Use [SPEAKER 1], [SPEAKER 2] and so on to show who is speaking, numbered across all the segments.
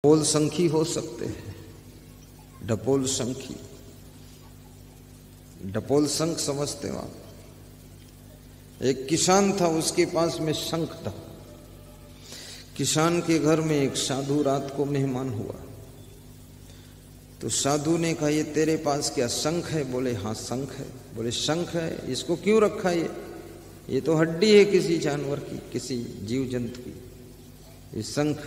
[SPEAKER 1] ढपोल संखी हो सकते हैं। ढपोल संखी, ढपोल शंख समझते हो आप? एक किसान था, उसके पास में शंख था। किसान के घर में एक साधु रात को मेहमान हुआ। तो साधु ने कहा, ये तेरे पास क्या शंख है? बोले हाँ शंख है। बोले शंख है, इसको क्यों रखा? ये तो हड्डी है किसी जानवर की, किसी जीव जंतु की, ये शंख।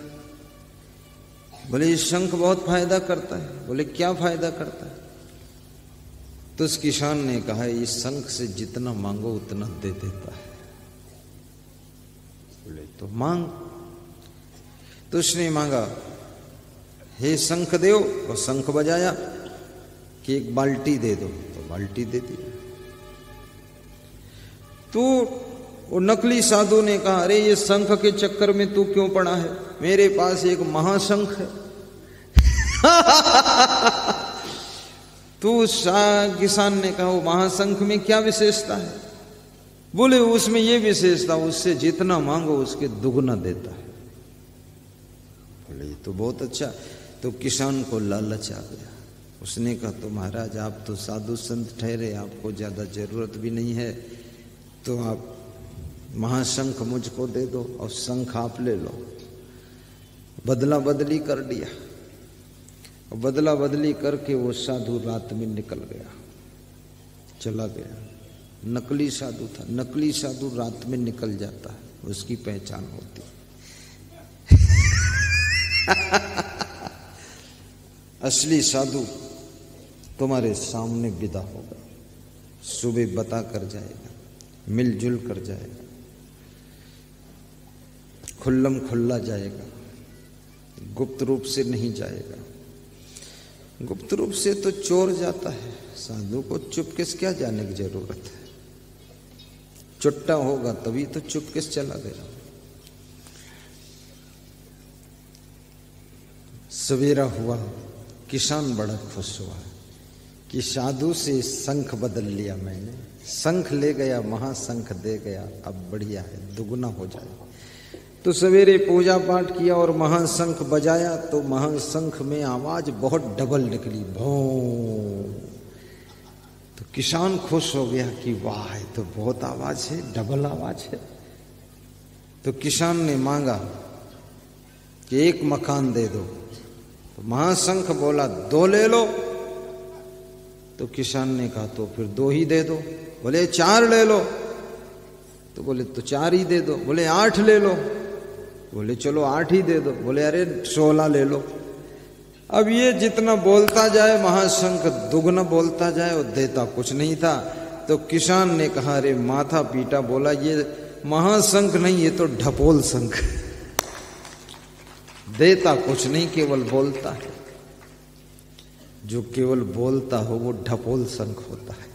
[SPEAKER 1] बोले ये शंख बहुत फायदा करता है। बोले क्या फायदा करता है? तो उस किसान ने कहा, इस शंख से जितना मांगो उतना दे देता है। बोले तो मांग। तो उसने मांगा, हे शंख देव, और शंख बजाया कि एक बाल्टी दे दो, तो बाल्टी दे दी। तो वो नकली साधु ने कहा, अरे ये शंख के चक्कर में तू क्यों पड़ा है? मेरे पास एक महाशंख है। तो किसान ने कहा, वो महाशंख में क्या विशेषता है? बोले उसमें ये विशेषता, उससे जितना मांगो उसके दुगना देता है। बोले ये तो बहुत अच्छा। तो किसान को लालच आ गया। उसने कहा, तो महाराज आप तो साधु संत ठहरे, आपको ज्यादा जरूरत भी नहीं है, तो आप महाशंख मुझको दे दो और शंख आप ले लो। बदला बदली कर दिया। और बदला बदली करके वो साधु रात में निकल गया, चला गया। नकली साधु था। नकली साधु रात में निकल जाता है, उसकी पहचान होती। असली साधु तुम्हारे सामने विदा होगा, सुबह बता कर जाएगा, मिलजुल कर जाएगा, खुल्लम खुल्ला जाएगा, गुप्त रूप से नहीं जाएगा। गुप्त रूप से तो चोर जाता है, साधु को चुपके से क्या जाने की जरूरत है? चुट्टा होगा तभी तो चुपके से चला गया। सवेरा हुआ, किसान बड़ा खुश हुआ कि साधु से शंख बदल लिया मैंने, शंख ले गया, महाशंख दे गया, अब बढ़िया है, दुगुना हो जाएगा। तो सवेरे पूजा पाठ किया और महाशंख बजाया। तो महाशंख में आवाज बहुत डबल निकली, भों। तो किसान खुश हो गया कि वाह, ये तो बहुत आवाज है, डबल आवाज है। तो किसान ने मांगा कि एक मकान दे दो। तो महाशंख बोला, दो ले लो। तो किसान ने कहा, तो फिर दो ही दे दो। बोले चार ले लो। तो बोले तो चार ही दे दो। बोले 8 ले लो। बोले चलो 8 ही दे दो। बोले अरे 16 ले लो। अब ये जितना बोलता जाए महाशंख दुगना बोलता जाए, और देता कुछ नहीं था। तो किसान ने कहा, अरे माथा पीटा, बोला ये महाशंख नहीं, ये तो ढपोल शंख, देता कुछ नहीं, केवल बोलता है। जो केवल बोलता हो वो ढपोल शंख होता है।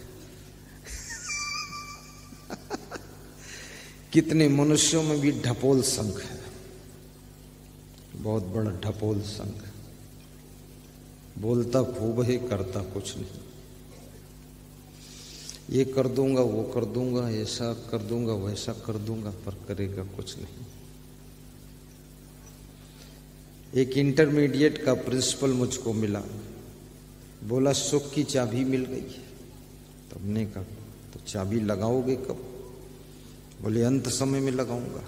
[SPEAKER 1] कितने मनुष्यों में भी ढपोल शंख है, बहुत बड़ा ढपोल शंख। बोलता खूब है, करता कुछ नहीं। ये कर दूंगा, वो कर दूंगा, ऐसा कर दूंगा, वैसा कर दूंगा, पर करेगा कुछ नहीं। एक इंटरमीडिएट का प्रिंसिपल मुझको मिला, बोला सुख की चाबी मिल गई। तो हमने कहा, तो चाबी लगाओगे कब? बोले अंत समय में लगाऊंगा।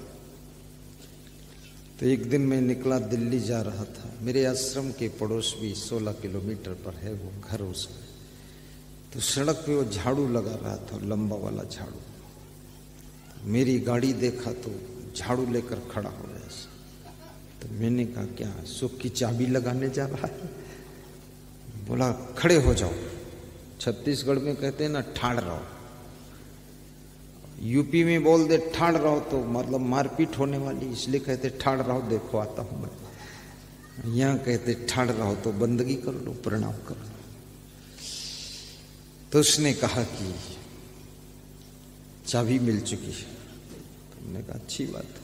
[SPEAKER 1] तो एक दिन मैं निकला, दिल्ली जा रहा था। मेरे आश्रम के पड़ोस भी 16 किलोमीटर पर है वो घर उसका। तो सड़क पे वो झाड़ू लगा रहा था, लंबा वाला झाड़ू। तो मेरी गाड़ी देखा तो झाड़ू लेकर खड़ा हो गया। तो मैंने कहा, क्या सुख की चाबी लगाने जा रहा है? बोला खड़े हो जाओ। छत्तीसगढ़ में कहते हैं ना, ठाड़ रहो। यूपी में बोल दे ठाड़ रहो तो मतलब मारपीट होने वाली, इसलिए कहते ठाड़ रहो, देखो आता हूं मैं। यहां कहते ठाड़ रहो तो बंदगी कर लो, प्रणाम कर लो। तो उसने कहा कि चाबी मिल चुकी है। तुमने कहा अच्छी बात,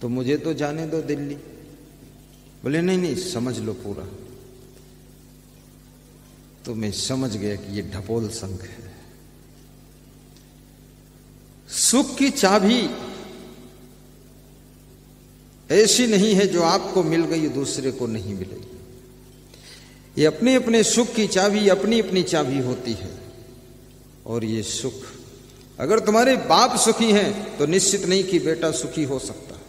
[SPEAKER 1] तो मुझे तो जाने दो दिल्ली। बोले नहीं नहीं, समझ लो पूरा। तो मैं समझ गया कि ये ढपोल शंख है। सुख की चाबी ऐसी नहीं है जो आपको मिल गई दूसरे को नहीं मिलेगी। ये अपने अपने सुख की चाबी अपनी अपनी चाबी होती है। और ये सुख, अगर तुम्हारे बाप सुखी हैं तो निश्चित नहीं कि बेटा सुखी हो सकता,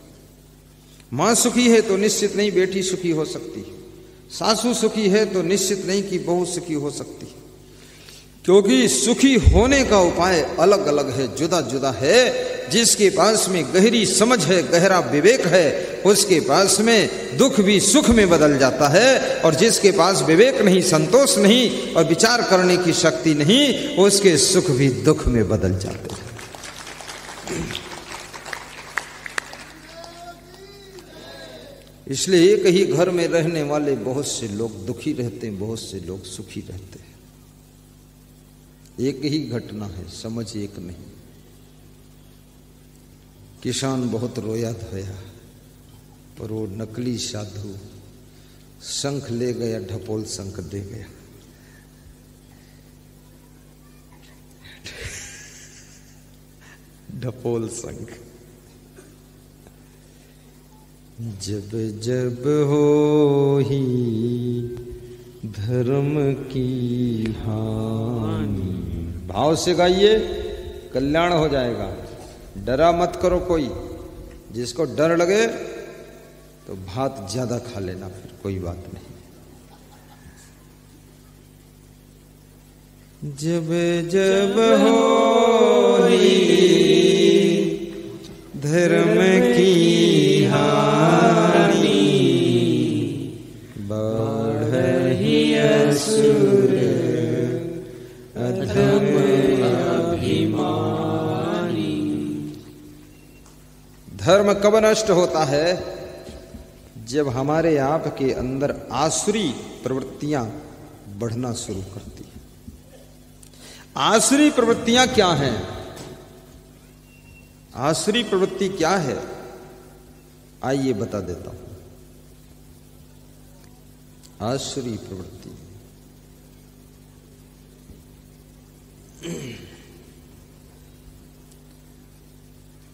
[SPEAKER 1] मां सुखी है तो निश्चित नहीं बेटी सुखी हो सकती, सासू सुखी है तो निश्चित नहीं कि बहू सुखी हो सकती, क्योंकि सुखी होने का उपाय अलग अलग है, जुदा जुदा है। जिसके पास में गहरी समझ है, गहरा विवेक है, उसके पास में दुख भी सुख में बदल जाता है। और जिसके पास विवेक नहीं, संतोष नहीं और विचार करने की शक्ति नहीं, उसके सुख भी दुख में बदल जाते हैं। इसलिए एक ही घर में रहने वाले बहुत से लोग दुखी रहते हैं, बहुत से लोग सुखी रहते हैं। एक ही घटना है, समझ एक नहीं। किसान बहुत रोया धोया, पर वो नकली साधु शंख ले गया, ढपोल शंख दे गया। ढपोल शंख। जब जब हो ही धर्म की हानि, भाव से गाइए, कल्याण हो जाएगा। डरा मत करो कोई, जिसको डर लगे तो भात ज्यादा खा लेना, फिर कोई बात नहीं। जब जब हो धर्म की हानि, बढ़हि असुर अधम अभिमानी। धर्म कब नष्ट होता है? जब हमारे आप के अंदर आसुरी प्रवृत्तियां बढ़ना शुरू करती हैं। आसुरी प्रवृत्तियां क्या हैं? आसुरी प्रवृत्ति क्या है? आइए बता देता हूं। आसुरी प्रवृत्ति,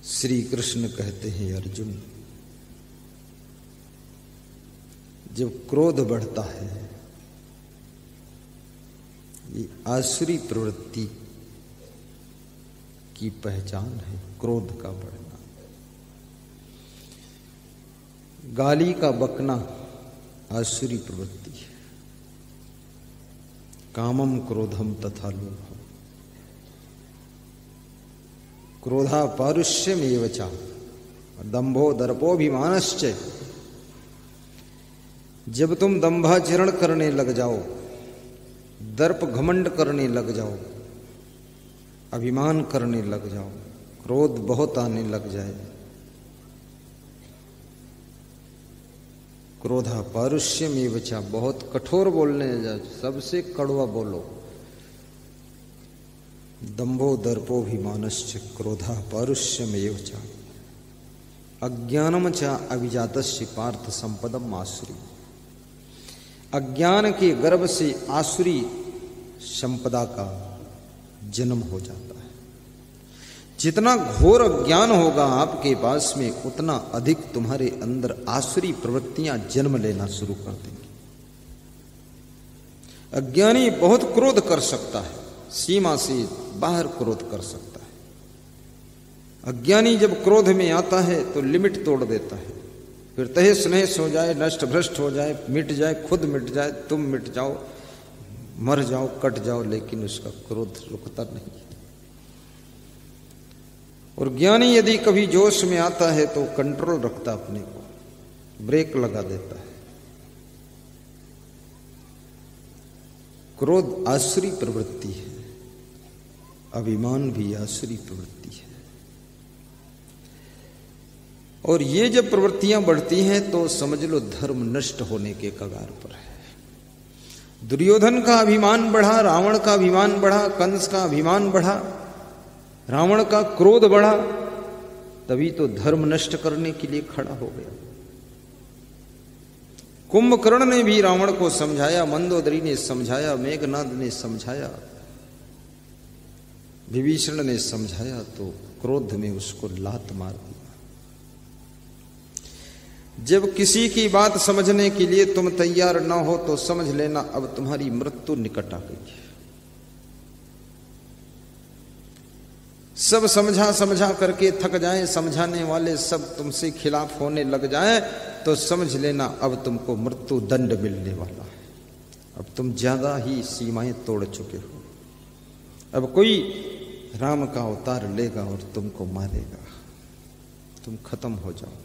[SPEAKER 1] श्री कृष्ण कहते हैं, अर्जुन, जब क्रोध बढ़ता है, ये आसुरी प्रवृत्ति की पहचान है। क्रोध का बढ़ना, गाली का बकना आसुरी प्रवृत्ति है। कामम क्रोधम तथा लोभम, क्रोधा पारुष्यमेव च दंभो दर्पोभिमानश्च। जब तुम दंभाचरण करने लग जाओ, दर्प घमंड करने लग जाओ, अभिमान करने लग जाओ, क्रोध बहुत आने लग जाए, क्रोधा पारुष्यमेव च, बहुत कठोर बोलने जाओ, सबसे कड़वा बोलो, दंभो दर्पोभिमानश्च क्रोधा पारुष्यमेव च अज्ञानम च अभिजातस्य पार्थ संपदम आसुरी। अज्ञान के गर्भ से आसुरी संपदा का जन्म हो जाता है। जितना घोर अज्ञान होगा आपके पास में, उतना अधिक तुम्हारे अंदर आसुरी प्रवृत्तियां जन्म लेना शुरू कर देंगी। अज्ञानी बहुत क्रोध कर सकता है, सीमा से बाहर क्रोध कर सकता है। अज्ञानी जब क्रोध में आता है तो लिमिट तोड़ देता है, फिर तहस नहस हो जाए, नष्ट भ्रष्ट हो जाए, मिट जाए, खुद मिट जाए, तुम मिट जाओ, मर जाओ, कट जाओ, लेकिन उसका क्रोध रुकता नहीं। और ज्ञानी यदि कभी जोश में आता है तो कंट्रोल रखता, अपने को ब्रेक लगा देता है। क्रोध आसुरी प्रवृत्ति है, अभिमान भी आसुरी प्रवृत्ति है। और ये जब प्रवृत्तियां बढ़ती हैं तो समझ लो धर्म नष्ट होने के कगार पर है। दुर्योधन का अभिमान बढ़ा, रावण का अभिमान बढ़ा, कंस का अभिमान बढ़ा, रावण का क्रोध बढ़ा, तभी तो धर्म नष्ट करने के लिए खड़ा हो गया। कुंभकर्ण ने भी रावण को समझाया, मंदोदरी ने समझाया, मेघनाद ने समझाया, विभीषण ने समझाया, तो क्रोध में उसको लात मार दी। जब किसी की बात समझने के लिए तुम तैयार ना हो तो समझ लेना अब तुम्हारी मृत्यु निकट आ गई है। सब समझा समझा करके थक जाएं, समझाने वाले सब तुमसे खिलाफ होने लग जाएं, तो समझ लेना अब तुमको मृत्यु दंड मिलने वाला है। अब तुम ज्यादा ही सीमाएं तोड़ चुके हो। अब कोई राम का अवतार लेगा और तुमको मारेगा, तुम खत्म हो जाओ।